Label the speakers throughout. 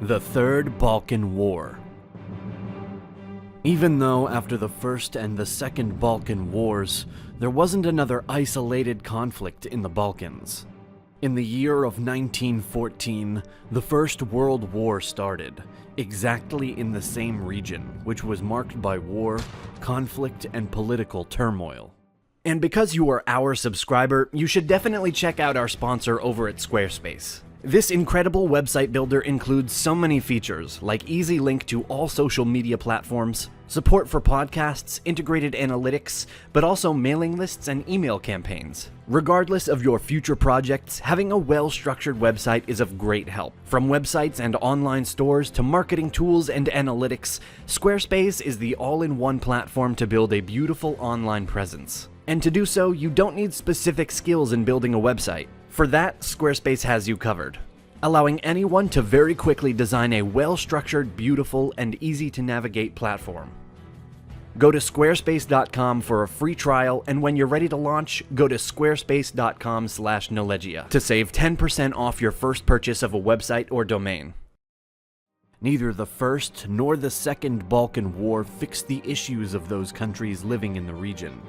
Speaker 1: The Third Balkan War. Even though after the First and the Second Balkan Wars, there wasn't another isolated conflict in the Balkans. In the year of 1914, the First World War started, exactly in the same region, which was marked by war, conflict, and political turmoil. And because you are our subscriber, you should definitely check out our sponsor over at Squarespace. This incredible website builder includes so many features, like easy link to all social media platforms, support for podcasts, integrated analytics, but also mailing lists and email campaigns. Regardless of your future projects, having a well-structured website is of great help. From websites and online stores to marketing tools and analytics, Squarespace is the all-in-one platform to build a beautiful online presence. And to do so, you don't need specific skills in building a website. For that, Squarespace has you covered, allowing anyone to very quickly design a well-structured, beautiful, and easy-to-navigate platform. Go to squarespace.com for a free trial, and when you're ready to launch, go to squarespace.com/Nelegia to save 10% off your first purchase of a website or domain. Neither the First nor the Second Balkan War fixed the issues of those countries living in the region.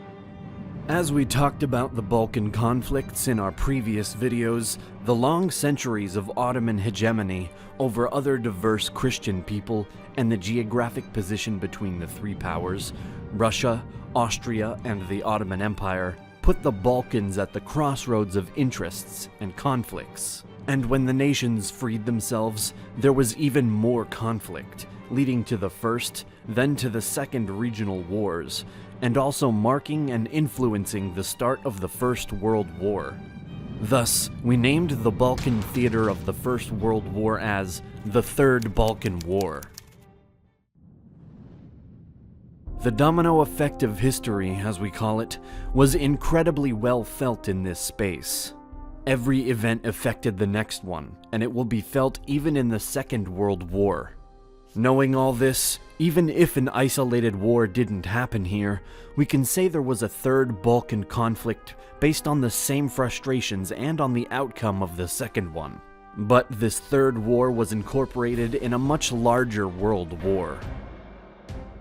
Speaker 1: As we talked about the Balkan conflicts in our previous videos, the long centuries of Ottoman hegemony over other diverse Christian people and the geographic position between the three powers, Russia, Austria, and the Ottoman Empire, put the Balkans at the crossroads of interests and conflicts. And when the nations freed themselves, there was even more conflict, leading to the First, then to the Second regional wars, and also marking and influencing the start of the First World War. Thus, we named the Balkan theater of the First World War as the Third Balkan War. The domino effect of history, as we call it, was incredibly well felt in this space. Every event affected the next one, and it will be felt even in the Second World War. Knowing all this, even if an isolated war didn't happen here, we can say there was a Third Balkan conflict based on the same frustrations and on the outcome of the second one. But this third war was incorporated in a much larger world war.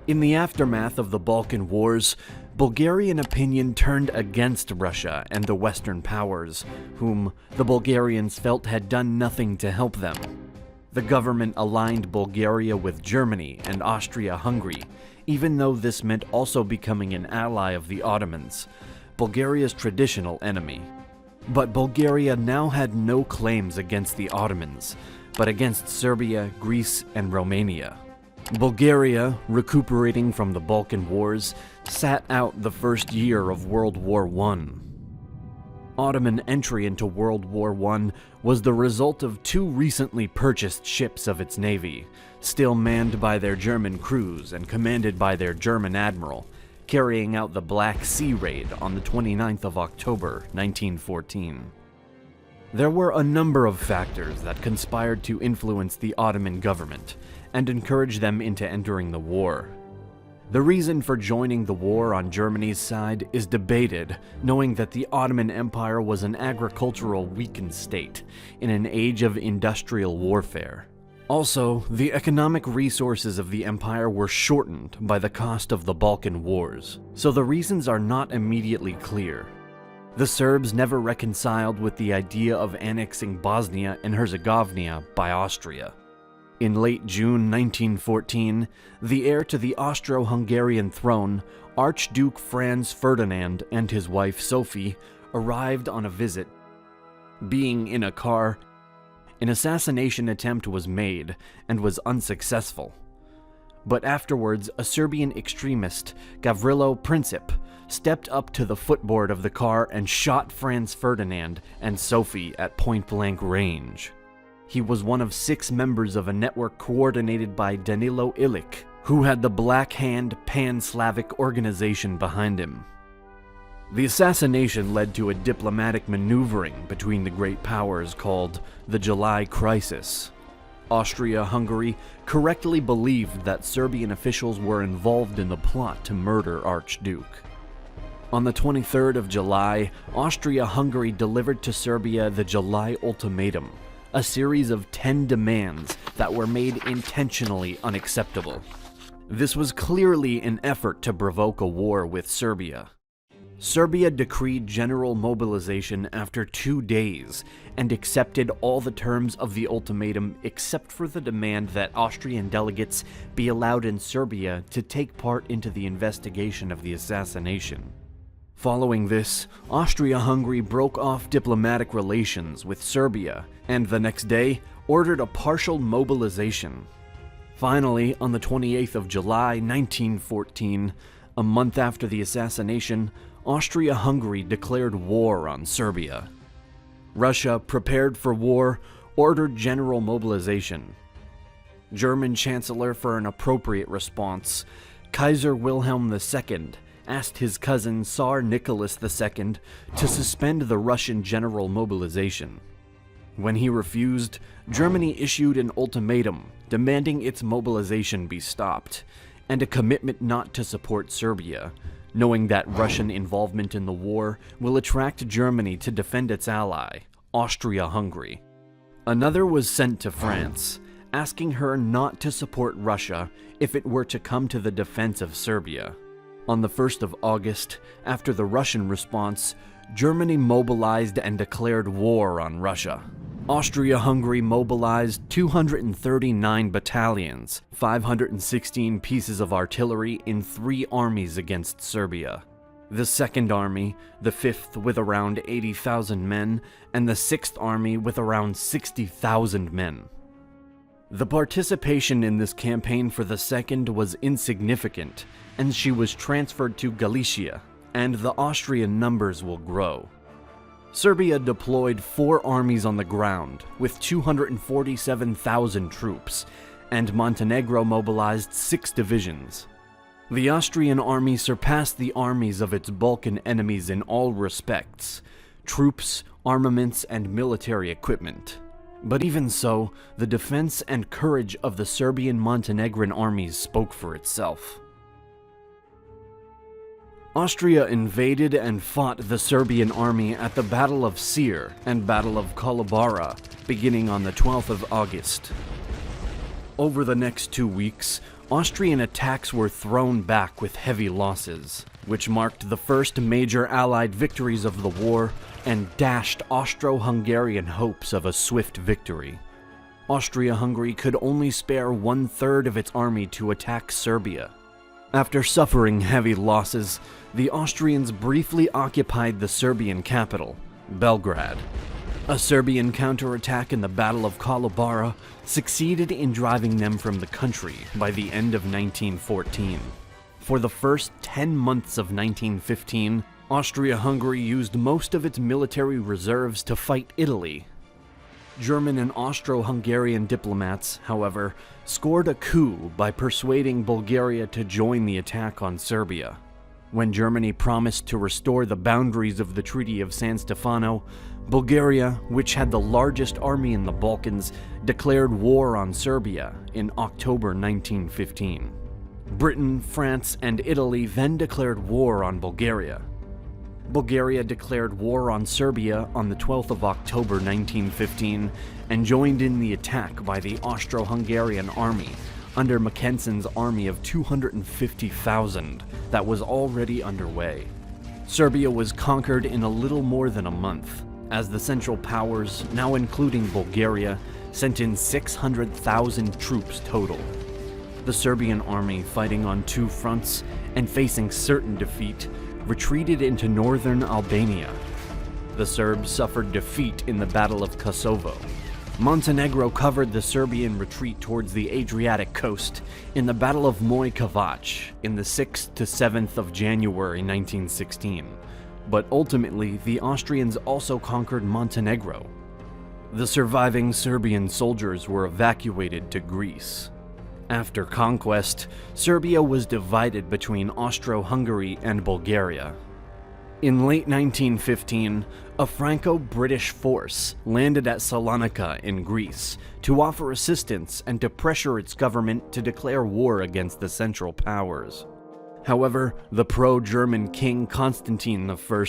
Speaker 1: In the aftermath of the Balkan Wars, Bulgarian opinion turned against Russia and the Western powers, whom the Bulgarians felt had done nothing to help them. The government aligned Bulgaria with Germany and Austro-Hungary, even though this meant also becoming an ally of the Ottomans, Bulgaria's traditional enemy. But Bulgaria now had no claims against the Ottomans, but against Serbia, Greece, and Romania. Bulgaria, recuperating from the Balkan Wars, sat out the first year of World War I. Ottoman entry into World War I was the result of two recently purchased ships of its navy, still manned by their German crews and commanded by their German admiral, carrying out the Black Sea raid on the 29th of October, 1914. There were a number of factors that conspired to influence the Ottoman government and encourage them into entering the war. The reason for joining the war on Germany's side is debated, knowing that the Ottoman Empire was an agricultural weakened state in an age of industrial warfare. Also, the economic resources of the empire were shortened by the cost of the Balkan Wars, so the reasons are not immediately clear. The Serbs never reconciled with the idea of annexing Bosnia and Herzegovina by Austria. In late June 1914, the heir to the Austro-Hungarian throne, Archduke Franz Ferdinand and his wife Sophie, arrived on a visit. Being in a car, an assassination attempt was made and was unsuccessful. But afterwards, a Serbian extremist, Gavrilo Princip, stepped up to the footboard of the car and shot Franz Ferdinand and Sophie at point-blank range. He was one of 6 members of a network coordinated by Danilo Ilic, who had the Black Hand Pan-Slavic organization behind him. The assassination led to a diplomatic maneuvering between the great powers called the July Crisis. Austria-Hungary correctly believed that Serbian officials were involved in the plot to murder Archduke. On the 23rd of July, Austria-Hungary delivered to Serbia the July Ultimatum, a series of 10 demands that were made intentionally unacceptable. This was clearly an effort to provoke a war with Serbia. Serbia decreed general mobilization after 2 days and accepted all the terms of the ultimatum except for the demand that Austrian delegates be allowed in Serbia to take part into the investigation of the assassination. Following this, Austria-Hungary broke off diplomatic relations with Serbia and the next day ordered a partial mobilization. Finally, on the 28th of July 1914, a month after the assassination, Austria-Hungary declared war on Serbia. Russia, prepared for war, ordered general mobilization. German Chancellor, for an appropriate response, Kaiser Wilhelm II asked his cousin Tsar Nicholas II to suspend the Russian general mobilization. When he refused, Germany issued an ultimatum demanding its mobilization be stopped, and a commitment not to support Serbia, knowing that Russian involvement in the war will attract Germany to defend its ally, Austria-Hungary. Another was sent to France, asking her not to support Russia if it were to come to the defense of Serbia. On the 1st of August, after the Russian response, Germany mobilized and declared war on Russia. Austria-Hungary mobilized 239 battalions, 516 pieces of artillery in 3 armies against Serbia. The Second Army, the 5th with around 80,000 men, and the 6th Army with around 60,000 men. The participation in this campaign for the Second was insignificant, and she was transferred to Galicia, and the Austrian numbers will grow. Serbia deployed 4 armies on the ground, with 247,000 troops, and Montenegro mobilized 6 divisions. The Austrian army surpassed the armies of its Balkan enemies in all respects: troops, armaments, and military equipment. But even so, the defense and courage of the Serbian-Montenegrin armies spoke for itself. Austria invaded and fought the Serbian army at the Battle of Sir and Battle of Kolubara, beginning on the 12th of August. Over the next 2 weeks, Austrian attacks were thrown back with heavy losses, which marked the first major Allied victories of the war and dashed Austro-Hungarian hopes of a swift victory. Austria-Hungary could only spare 1/3 of its army to attack Serbia. After suffering heavy losses, the Austrians briefly occupied the Serbian capital, Belgrade. A Serbian counterattack in the Battle of Kolubara succeeded in driving them from the country by the end of 1914. For the first 10 months of 1915, Austria-Hungary used most of its military reserves to fight Italy. German and Austro-Hungarian diplomats, however, scored a coup by persuading Bulgaria to join the attack on Serbia. When Germany promised to restore the boundaries of the Treaty of San Stefano, Bulgaria, which had the largest army in the Balkans, declared war on Serbia in October 1915. Britain, France, and Italy then declared war on Bulgaria. Bulgaria declared war on Serbia on the 12th of October 1915 and joined in the attack by the Austro-Hungarian army under Mackenson's army of 250,000 that was already underway. Serbia was conquered in a little more than a month, as the Central Powers, now including Bulgaria, sent in 600,000 troops total. The Serbian army, fighting on 2 fronts and facing certain defeat, retreated into northern Albania. The Serbs suffered defeat in the Battle of Kosovo. Montenegro covered the Serbian retreat towards the Adriatic coast in the Battle of Mitrović in the 6th to 7th of January 1916, but ultimately the Austrians also conquered Montenegro. The surviving Serbian soldiers were evacuated to Greece. After conquest, Serbia was divided between Austro-Hungary and Bulgaria. In late 1915, a Franco-British force landed at Salonica in Greece to offer assistance and to pressure its government to declare war against the Central Powers. However, the pro-German King Constantine I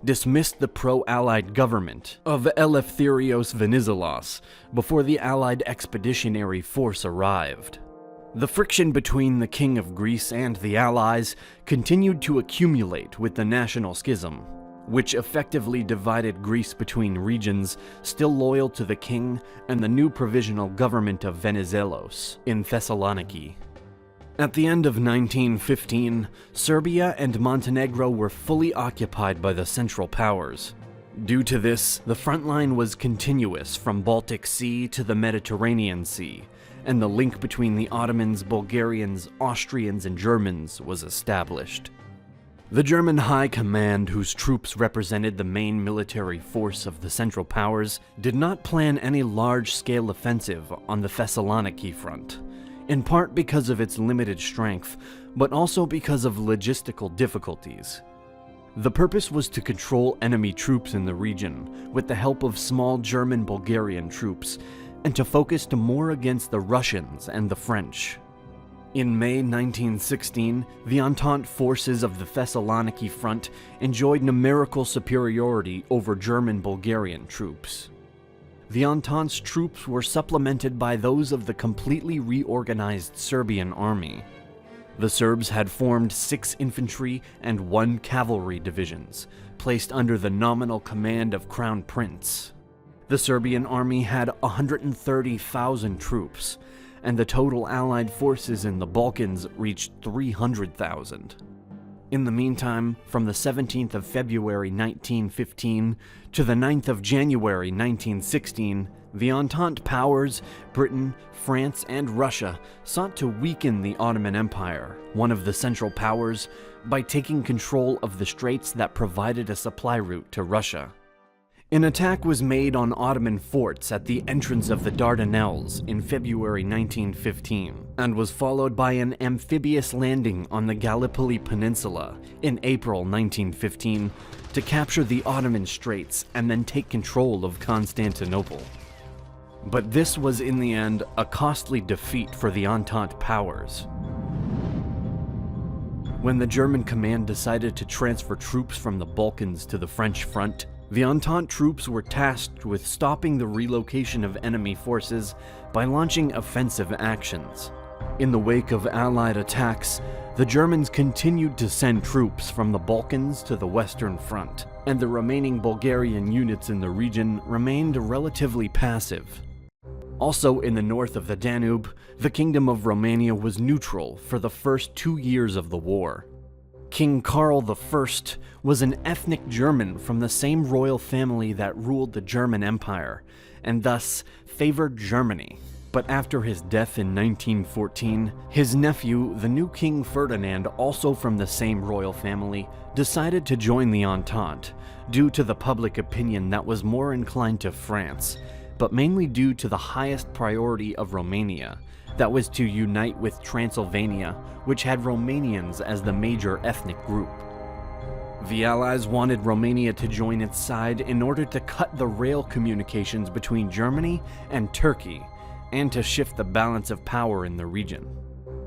Speaker 1: dismissed the pro-Allied government of Eleftherios Venizelos before the Allied expeditionary force arrived. The friction between the King of Greece and the Allies continued to accumulate with the National Schism, which effectively divided Greece between regions still loyal to the king and the new provisional government of Venizelos in Thessaloniki. At the end of 1915, Serbia and Montenegro were fully occupied by the Central Powers. Due to this, the front line was continuous from Baltic Sea to the Mediterranean Sea, and the link between the Ottomans, Bulgarians, Austrians, and Germans was established. The German High Command, whose troops represented the main military force of the Central Powers, did not plan any large-scale offensive on the Thessaloniki front, in part because of its limited strength, but also because of logistical difficulties. The purpose was to control enemy troops in the region with the help of small German-Bulgarian troops, and to focus more against the Russians and the French. In May 1916, the Entente forces of the Thessaloniki front enjoyed numerical superiority over German-Bulgarian troops. The Entente's troops were supplemented by those of the completely reorganized Serbian army. The Serbs had formed 6 infantry and 1 cavalry divisions, placed under the nominal command of Crown Prince. The Serbian army had 130,000 troops, and the total Allied forces in the Balkans reached 300,000. In the meantime, from the 17th of February 1915 to the 9th of January 1916, the Entente powers, Britain, France, and Russia, sought to weaken the Ottoman Empire, one of the Central Powers, by taking control of the straits that provided a supply route to Russia. An attack was made on Ottoman forts at the entrance of the Dardanelles in February 1915, and was followed by an amphibious landing on the Gallipoli Peninsula in April 1915 to capture the Ottoman Straits and then take control of Constantinople. But this was in the end a costly defeat for the Entente powers. When the German command decided to transfer troops from the Balkans to the French front, the Entente troops were tasked with stopping the relocation of enemy forces by launching offensive actions. In the wake of Allied attacks, the Germans continued to send troops from the Balkans to the Western Front, and the remaining Bulgarian units in the region remained relatively passive. Also in the north of the Danube, the Kingdom of Romania was neutral for the first 2 years of the war. King Karl I was an ethnic German from the same royal family that ruled the German Empire, and thus favored Germany. But after his death in 1914, his nephew, the new King Ferdinand, also from the same royal family, decided to join the Entente, due to the public opinion that was more inclined to France, but mainly due to the highest priority of Romania, that was to unite with Transylvania, which had Romanians as the major ethnic group. The Allies wanted Romania to join its side in order to cut the rail communications between Germany and Turkey, and to shift the balance of power in the region.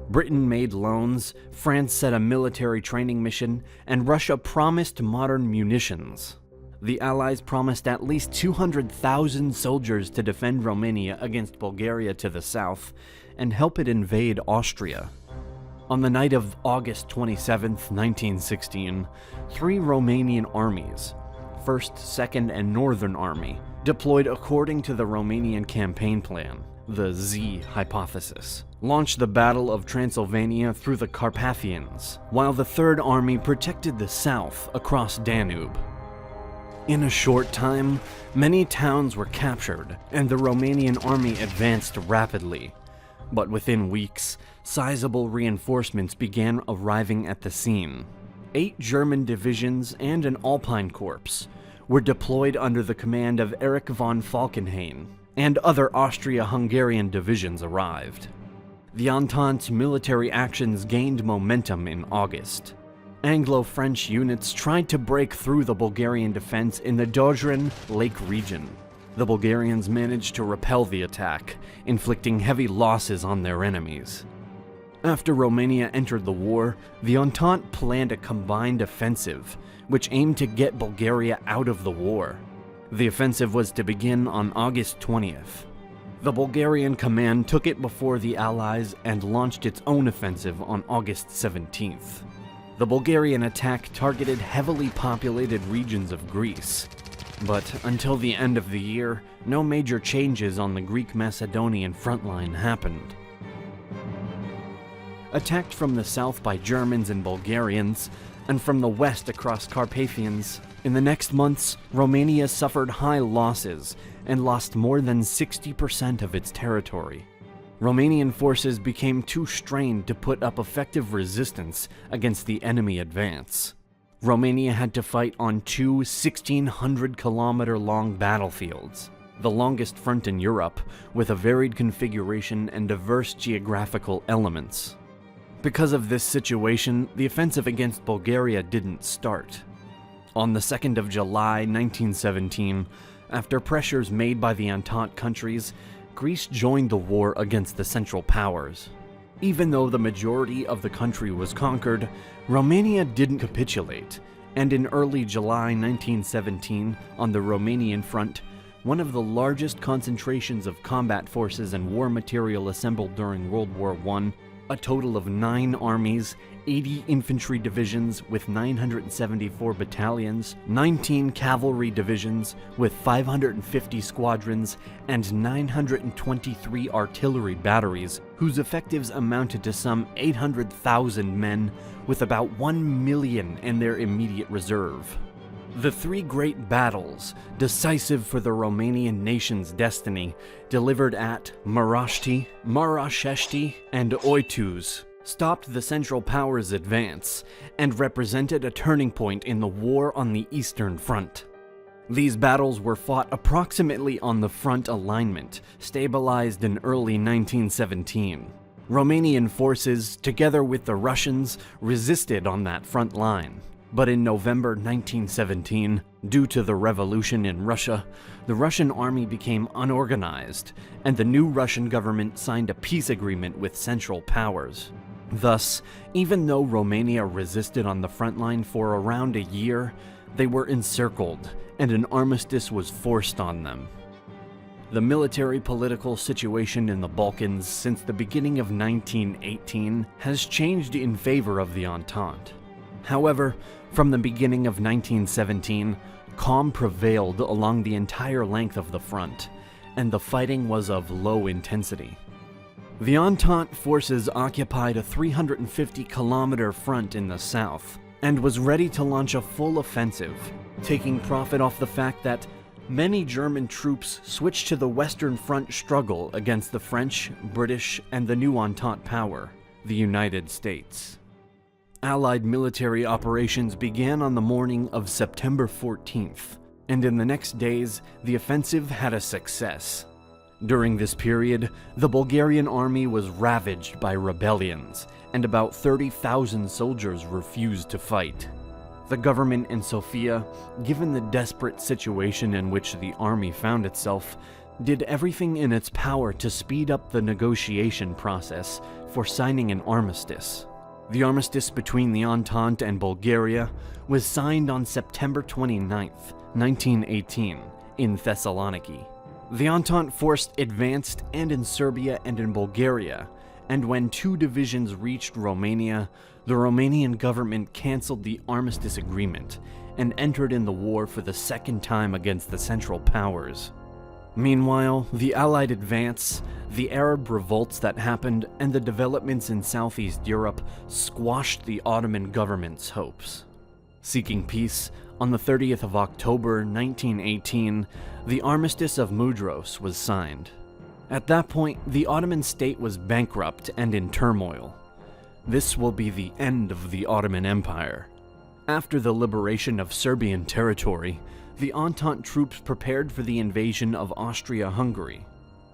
Speaker 1: Britain made loans, France set a military training mission, and Russia promised modern munitions. The Allies promised at least 200,000 soldiers to defend Romania against Bulgaria to the south, and help it invade Austria. On the night of August 27, 1916, 3 Romanian armies, 1st, 2nd, and Northern Army, deployed according to the Romanian campaign plan, the Z hypothesis, launched the Battle of Transylvania through the Carpathians, while the Third Army protected the south across Danube. In a short time, many towns were captured, and the Romanian army advanced rapidly. But within weeks, sizable reinforcements began arriving at the scene. 8 German divisions and an Alpine Corps were deployed under the command of Erich von Falkenhayn, and other Austro-Hungarian divisions arrived. The Entente's military actions gained momentum in August. Anglo-French units tried to break through the Bulgarian defense in the Dodrin Lake region. The Bulgarians managed to repel the attack, inflicting heavy losses on their enemies. After Romania entered the war, the Entente planned a combined offensive, which aimed to get Bulgaria out of the war. The offensive was to begin on August 20th. The Bulgarian command took it before the Allies and launched its own offensive on August 17th. The Bulgarian attack targeted heavily populated regions of Greece, but until the end of the year, no major changes on the Greek-Macedonian frontline happened. Attacked from the south by Germans and Bulgarians, and from the west across Carpathians, in the next months, Romania suffered high losses and lost more than 60% of its territory. Romanian forces became too strained to put up effective resistance against the enemy advance. Romania had to fight on two 1,600-kilometer-long battlefields, the longest front in Europe, with a varied configuration and diverse geographical elements. Because of this situation, the offensive against Bulgaria didn't start. On the 2nd of July 1917, after pressures made by the Entente countries, Greece joined the war against the Central Powers. Even though the majority of the country was conquered, Romania didn't capitulate, and in early July 1917, on the Romanian front, one of the largest concentrations of combat forces and war material assembled during World War I, a total of 9 armies, 80 infantry divisions with 974 battalions, 19 cavalry divisions with 550 squadrons, and 923 artillery batteries, whose effectives amounted to some 800,000 men, with about 1 million in their immediate reserve. The 3 great battles, decisive for the Romanian nation's destiny, delivered at Maraști, Marașești, and Oitus, stopped the Central Powers' advance, and represented a turning point in the war on the Eastern Front. These battles were fought approximately on the front alignment, stabilized in early 1917. Romanian forces, together with the Russians, resisted on that front line. But in November 1917, due to the revolution in Russia, the Russian army became unorganized, and the new Russian government signed a peace agreement with Central Powers. Thus, even though Romania resisted on the front line for around a year, they were encircled, and an armistice was forced on them. The military-political situation in the Balkans since the beginning of 1918 has changed in favor of the Entente. However, from the beginning of 1917, calm prevailed along the entire length of the front, and the fighting was of low intensity. The Entente forces occupied a 350-kilometer front in the south, and was ready to launch a full offensive, taking profit off the fact that many German troops switched to the Western Front struggle against the French, British, and the new Entente power, the United States. Allied military operations began on the morning of September 14th, and in the next days, the offensive had a success. During this period, the Bulgarian army was ravaged by rebellions, and about 30,000 soldiers refused to fight. The government in Sofia, given the desperate situation in which the army found itself, did everything in its power to speed up the negotiation process for signing an armistice. The armistice between the Entente and Bulgaria was signed on September 29, 1918, in Thessaloniki. The Entente force advanced and in Serbia and in Bulgaria, and when 2 divisions reached Romania, the Romanian government cancelled the armistice agreement and entered in the war for the second time against the Central Powers. Meanwhile, the Allied advance, the Arab revolts that happened, and the developments in Southeast Europe squashed the Ottoman government's hopes. Seeking peace, on the 30th of October 1918, the Armistice of Mudros was signed. At that point, the Ottoman state was bankrupt and in turmoil. This will be the end of the Ottoman Empire. After the liberation of Serbian territory, the Entente troops prepared for the invasion of Austro-Hungary.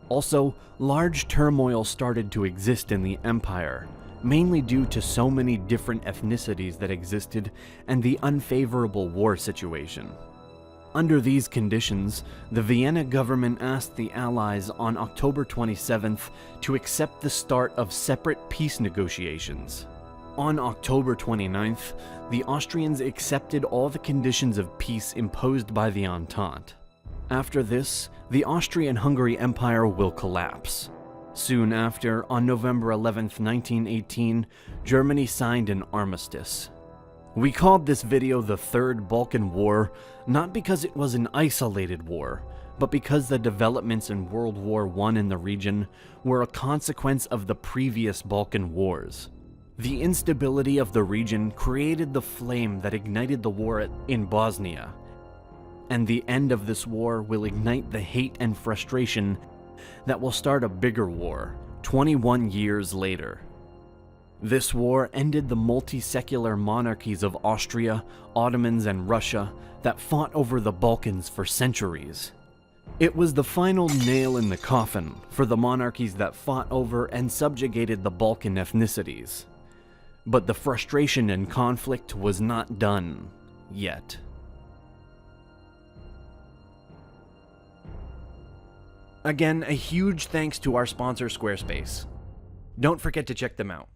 Speaker 1: Also, large turmoil started to exist in the empire, mainly due to so many different ethnicities that existed and the unfavorable war situation. Under these conditions, the Vienna government asked the Allies on October 27th to accept the start of separate peace negotiations. On October 29th, the Austrians accepted all the conditions of peace imposed by the Entente. After this, the Austrian-Hungary Empire will collapse. Soon after, on November 11, 1918, Germany signed an armistice. We called this video the Third Balkan War, not because it was an isolated war, but because the developments in World War I in the region were a consequence of the previous Balkan wars. The instability of the region created the flame that ignited the war in Bosnia, and the end of this war will ignite the hate and frustration that will start a bigger war 21 years later. This war ended the multi-secular monarchies of Austria, Ottomans, and Russia that fought over the Balkans for centuries. It was the final nail in the coffin for the monarchies that fought over and subjugated the Balkan ethnicities. But the frustration and conflict was not done yet. Again, a huge thanks to our sponsor Squarespace. Don't forget to check them out.